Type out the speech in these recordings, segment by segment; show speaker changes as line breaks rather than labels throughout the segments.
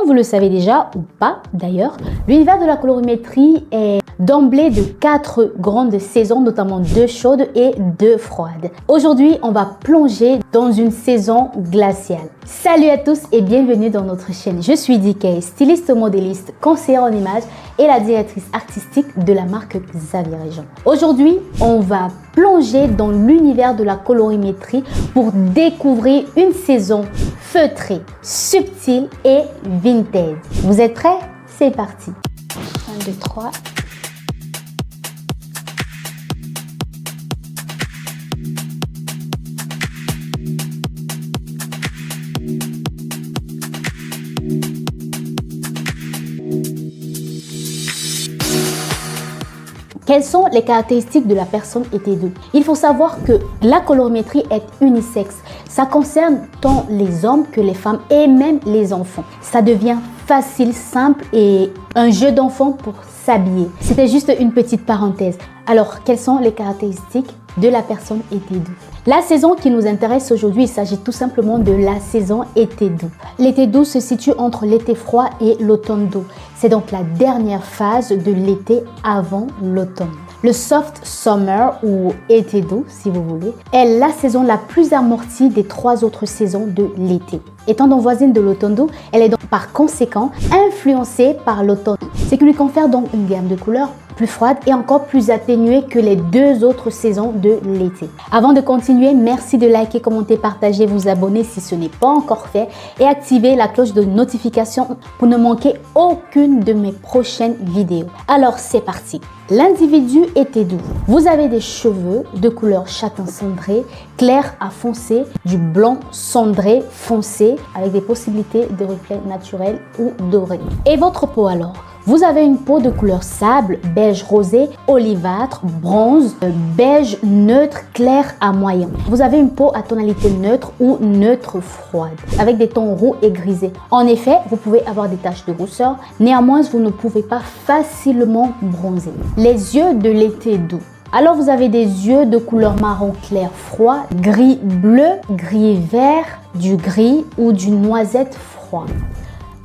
vous le savez déjà, ou pas d'ailleurs, l'univers de la colorimétrie est d'emblée de 4 grandes saisons, notamment 2 chaudes et 2 froides. Aujourd'hui, on va plonger dans une saison glaciale. Salut à tous et bienvenue dans notre chaîne. Je suis DK, styliste modéliste, conseillère en images et la directrice artistique de la marque Xavier Réjean. Aujourd'hui, on va plonger dans l'univers de la colorimétrie pour découvrir une saison feutrée, subtile et vintage. Vous êtes prêts? C'est parti. 1, 2, 3. Quelles sont les caractéristiques de la personne hétéro? Il faut savoir que la colorimétrie est unisexe. Ça concerne tant les hommes que les femmes et même les enfants. Ça devient facile, simple et un jeu d'enfant pour s'habiller. C'était juste une petite parenthèse. Alors, quelles sont les caractéristiques de la personne hétéro? La saison qui nous intéresse aujourd'hui, il s'agit tout simplement de la saison été doux. L'été doux se situe entre l'été froid et l'automne doux. C'est donc la dernière phase de l'été avant l'automne. Le soft summer ou été doux, si vous voulez, est la saison la plus amortie des 3 autres saisons de l'été. Étant donc voisine de l'automne doux, elle est donc par conséquent influencée par l'automne, ce qui lui confère donc une gamme de couleurs plus froide et encore plus atténuée que les 2 autres saisons de l'été. Avant de continuer, merci de liker, commenter, partager, vous abonner si ce n'est pas encore fait et activer la cloche de notification pour ne manquer aucune de mes prochaines vidéos. Alors c'est parti. L'individu était doux. Vous avez des cheveux de couleur châtain cendré, clair à foncé, du blanc cendré foncé avec des possibilités de reflets naturels ou dorés. Et votre peau alors? Vous avez une peau de couleur sable, beige rosé, olivâtre, bronze, beige neutre, clair à moyen. Vous avez une peau à tonalité neutre ou neutre froide, avec des tons roux et grisés. En effet, vous pouvez avoir des taches de rousseur, néanmoins vous ne pouvez pas facilement bronzer. Les yeux de l'été doux. Alors vous avez des yeux de couleur marron clair froid, gris bleu, gris vert, du gris ou du noisette froid.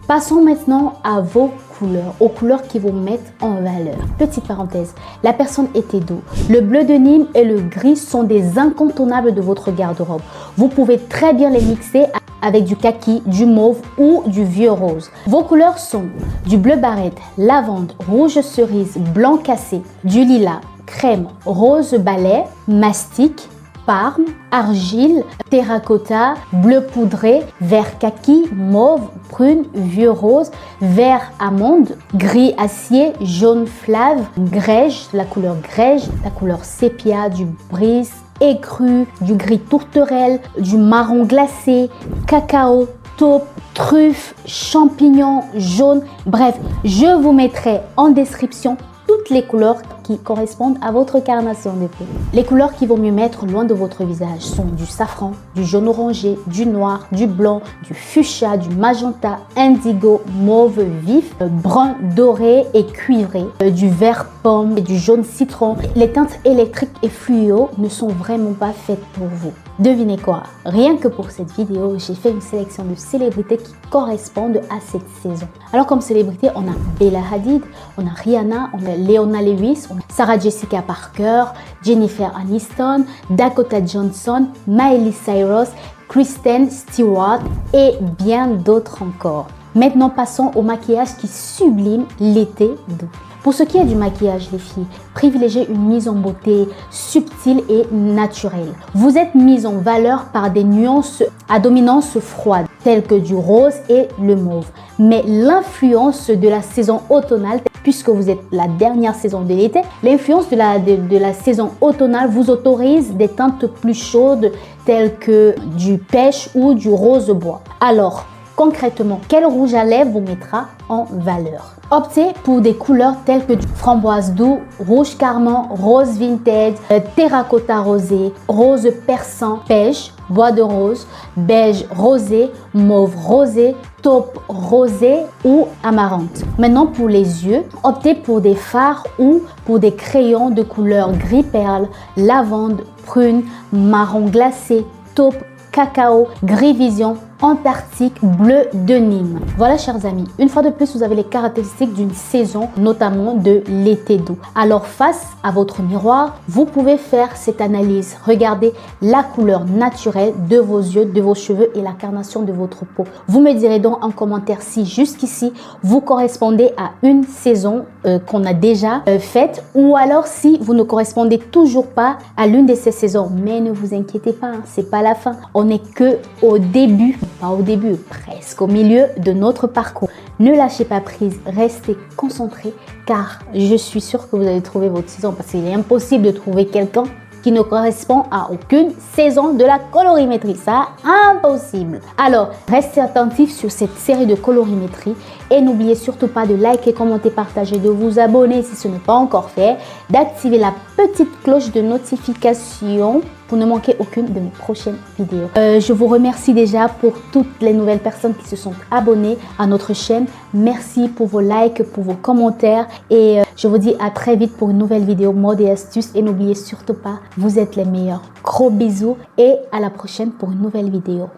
Passons maintenant à vos couleurs, aux couleurs qui vous mettent en valeur. Petite parenthèse, la personne était doux. Le bleu de Nîmes et le gris sont des incontournables de votre garde-robe. Vous pouvez très bien les mixer avec du kaki, du mauve ou du vieux rose. Vos couleurs sont du bleu barrette, lavande, rouge cerise, blanc cassé, du lilas, crème, rose balai, mastic, parme, argile, terracotta, bleu poudré, vert kaki, mauve, prune, vieux rose, vert amande, gris acier, jaune flave, grège, la couleur sépia, du brise, écru, du gris tourterelle, du marron glacé, cacao, taupe, truffe, champignon, jaune. Bref, je vous mettrai en description toutes les couleurs qui correspondent à votre carnation de peau. Les couleurs qui vont mieux mettre loin de votre visage sont du safran, du jaune orangé, du noir, du blanc, du fuchsia, du magenta, indigo, mauve vif, brun doré et cuivré, du vert pomme et du jaune citron. Les teintes électriques et fluo ne sont vraiment pas faites pour vous. Devinez quoi? Rien que pour cette vidéo, j'ai fait une sélection de célébrités qui correspondent à cette saison. Alors comme célébrité, on a Bella Hadid, on a Rihanna, on a Leona Lewis, on a Sarah Jessica Parker, Jennifer Aniston, Dakota Johnson, Miley Cyrus, Kristen Stewart et bien d'autres encore. Maintenant, passons au maquillage qui sublime l'été doux. Pour ce qui est du maquillage, les filles, privilégiez une mise en beauté subtile et naturelle. Vous êtes mise en valeur par des nuances à dominance froide, telles que du rose et le mauve. Mais l'influence de la saison automnale, puisque vous êtes la dernière saison de l'été, l'influence de la saison automnale vous autorise des teintes plus chaudes, telles que du pêche ou du rose bois. Alors, concrètement, quel rouge à lèvres vous mettra en valeur? Optez pour des couleurs telles que du framboise doux, rouge carmin, rose vintage, terracotta rosé, rose persan, pêche, bois de rose, beige rosé, mauve rosé, taupe rosé ou amarante. Maintenant pour les yeux, optez pour des fards ou pour des crayons de couleur gris perle, lavande, prune, marron glacé, taupe, cacao, gris vision, Antarctique bleu de Nîmes. Voilà chers amis, une fois de plus vous avez les caractéristiques d'une saison, notamment de l'été doux. Alors face à votre miroir, vous pouvez faire cette analyse. Regardez la couleur naturelle de vos yeux, de vos cheveux et la carnation de votre peau. Vous me direz donc en commentaire si jusqu'ici vous correspondez à une saison qu'on a déjà faite, ou alors si vous ne correspondez toujours pas à l'une de ces saisons. Mais ne vous inquiétez pas, c'est pas la fin. On n'est que au début, pas au début, presque au milieu de notre parcours. Ne lâchez pas prise, restez concentrés car je suis sûre que vous allez trouver votre saison, parce qu'il est impossible de trouver quelqu'un qui ne correspond à aucune saison de la colorimétrie. Ça, impossible. Alors, restez attentifs sur cette série de colorimétrie et n'oubliez surtout pas de liker, commenter, partager, de vous abonner si ce n'est pas encore fait, d'activer la petite cloche de notification pour ne manquer aucune de mes prochaines vidéos. Je vous remercie déjà pour toutes les nouvelles personnes qui se sont abonnées à notre chaîne. Merci pour vos likes, pour vos commentaires et je vous dis à très vite pour une nouvelle vidéo mode et astuces et n'oubliez surtout pas, vous êtes les meilleurs. Gros bisous et à la prochaine pour une nouvelle vidéo.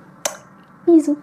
Bisous.